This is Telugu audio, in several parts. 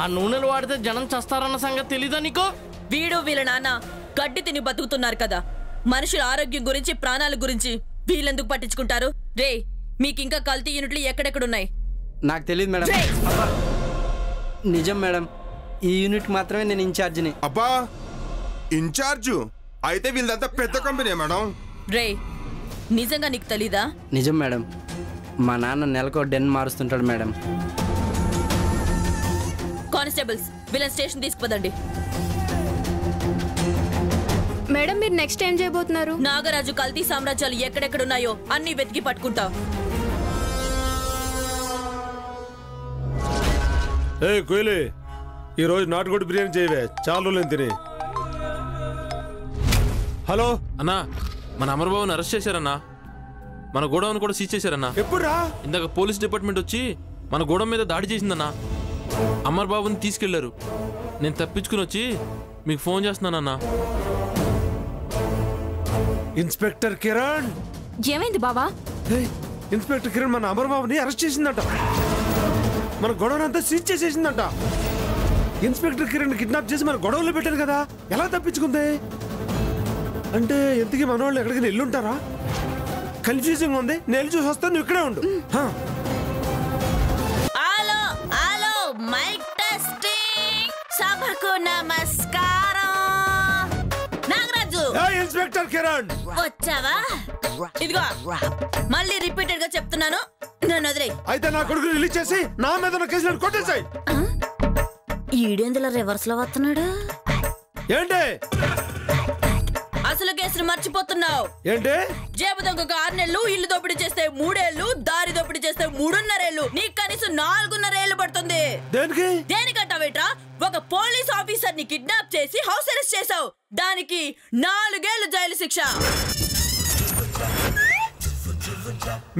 ఆ నూనెలు వాడితే జనం చస్తారన్న సంగతి తెలీదా నీకు? వీడు వీళ్ళ నాన్న గడ్డి తిని బతుకుతున్నారు కదా, మనుషుల ఆరోగ్యం గురించి ప్రాణాల గురించి వీళ్ళెందుకు పట్టించుకుంటారు? రే, మీకింకా కల్తీ యూనిట్లు ఎక్కడెక్కడున్నాయి? నాకు తెలియదు మేడం. నిజం మేడం, ఈ యూనిట్ మాత్రమే నేను ఇన్ఛార్జిని. అబ్బా, ఇన్ఛార్జు అయితే వీళ్ళంతా పెద్ద కంపెనీ మేడం. రే, నిజంగా నీకు తెలీదా? నిజం మేడం, మా నాన్న నెలకో డెన్ మారుస్తుంటాడు మేడం. కానిస్టేబుల్స్, వీళ్ళని స్టేషన్ తీసుకుపోదండి. మేడం, మీరు నెక్స్ట్ ఏం చేయబోతున్నారు? నాగరాజు కల్తీ సామ్రాజ్యాలు ఎక్కడెక్కడున్నాయో అన్ని వెతికి పట్టుకుంటా. ఏ కోయిలే, ఈరోజు నాటుకోడి బిర్యానీ చేయవే, చాలా రోజులు తిని. హలో అన్నా, మన అమర్బాబుని అరెస్ట్ చేశారన్నా. మన గోడౌన్ కూడా సీజ్ చేశారన్నా. ఎప్పుడురా? ఇందాక పోలీస్ డిపార్ట్మెంట్ వచ్చి మన గోడౌన్ మీద దాడి చేసిందన్నా. అమర్బాబుని తీసుకెళ్లారు. నేను తప్పించుకుని వచ్చి మీకు ఫోన్ చేస్తున్నానన్నా. ఇన్స్పెక్టర్ కిరణ్. ఏమైంది బావా? ఇన్స్పెక్టర్ కిరణ్ మన అమర్బాబుని అరెస్ట్ చేసిందంట. మన గొడవను అంతా సీజ్ చేసేసిందంట. ఇన్స్పెక్టర్ కిరణ్ కిడ్నాప్ చేసి మన గొడవలో పెట్టారు కదా, ఎలా తప్పించుకుంది? అంటే ఎంతకీ మన వాళ్ళు ఎక్కడికి వెళ్ళుంటారా? కన్ఫ్యూజింగ్ ఉంది. నేను చూసి వస్తాను, నువ్వు ఇక్కడే ఉండు. Hello hello, mike testing. సభకు నమస్కారం. నాగరాజు, ఇన్స్పెక్టర్ కిరణ్ వచ్చావా? ఇదిగో మళ్ళీ రిపీటెడ్ గా చెప్తున్నాను, నన్ను వదిలే. అయితే నా కొడుకు రిలీజ్ చేసి నా మీద ఉన్న కేసులను కొట్టేసాయి. ఈడేందులో రివర్స్ లో వస్తున్నాడు ఏంటి? అసలు కేసులు మర్చిపోతున్నావు ఏంటి? జేబు దొంగకు 6 నెలలు, ఇల్లు దోపిడీ చేస్తే 3 ఏళ్లు, దారి దోపిడీ చేస్తే 3.5 ఏళ్లు, నీకు కనీసం 4.5 ఏళ్లు పడుతుంది. దేనికి? దేనికంటావేట్రా? ఒక పోలీస్ ఆఫీసర్ ని కిడ్నాప్ చేసి హౌస్ అరెస్ట్ చేసావు, దానికి 4 ఏళ్లు జైలు శిక్ష.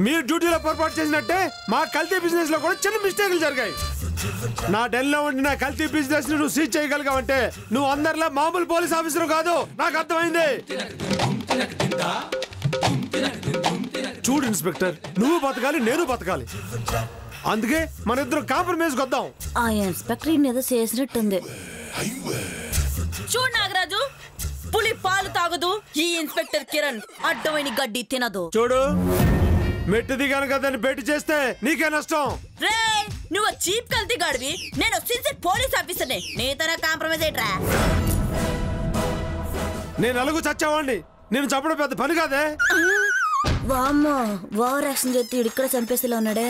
మీరు డ్యూటీలో పొరపాటు చేసినట్టే మా కల్తీ బిజినెస్ లో కూడా చిన్న మిస్టేక్లు జరిగాయి. నా డెన్ లో ఉండి నా కల్తీ బిజినెస్ నువ్వు సీజ్ చేయగలిగావంటే నువ్వు అందరిలో మామూలు పోలీస్ ఆఫీసర్ కాదు, నాకు అర్థమైంది. చూడు ఇన్స్పెక్టర్, నువ్వు బతకాలి, నేను బతకాలి. అందుకే మన ఇద్దరు కాంప్రమైజ్ కొద్దాం. ఆ ఇన్స్పెక్టర్ ఏదో చేసినట్టుంది. చూడు నాగరాజు, పులి పాలు తాగదు, ఈ ఇన్స్పెక్టర్ కిరణ్ అడ్డమైన గడ్డి తినదు. చూడు, మెట్టు దిగాను కదా అని బెట్టి చేస్తే నీకే నష్టం. రే, నువ్వు చీప్ కల్తీ గాడివి, నేను సిన్సియర్ పోలీస్ ఆఫీసర్ని, నీతో కాంప్రమైజ్ అయ్యరా? నేను అలుగు చచ్చావాడిని, నేను చంపడం పెద్ద పని కాదే. వామ్మో, ఓవర్ యాక్షన్ చేస్తే ఇక్కడ చంపేసేలా ఉన్నాడే.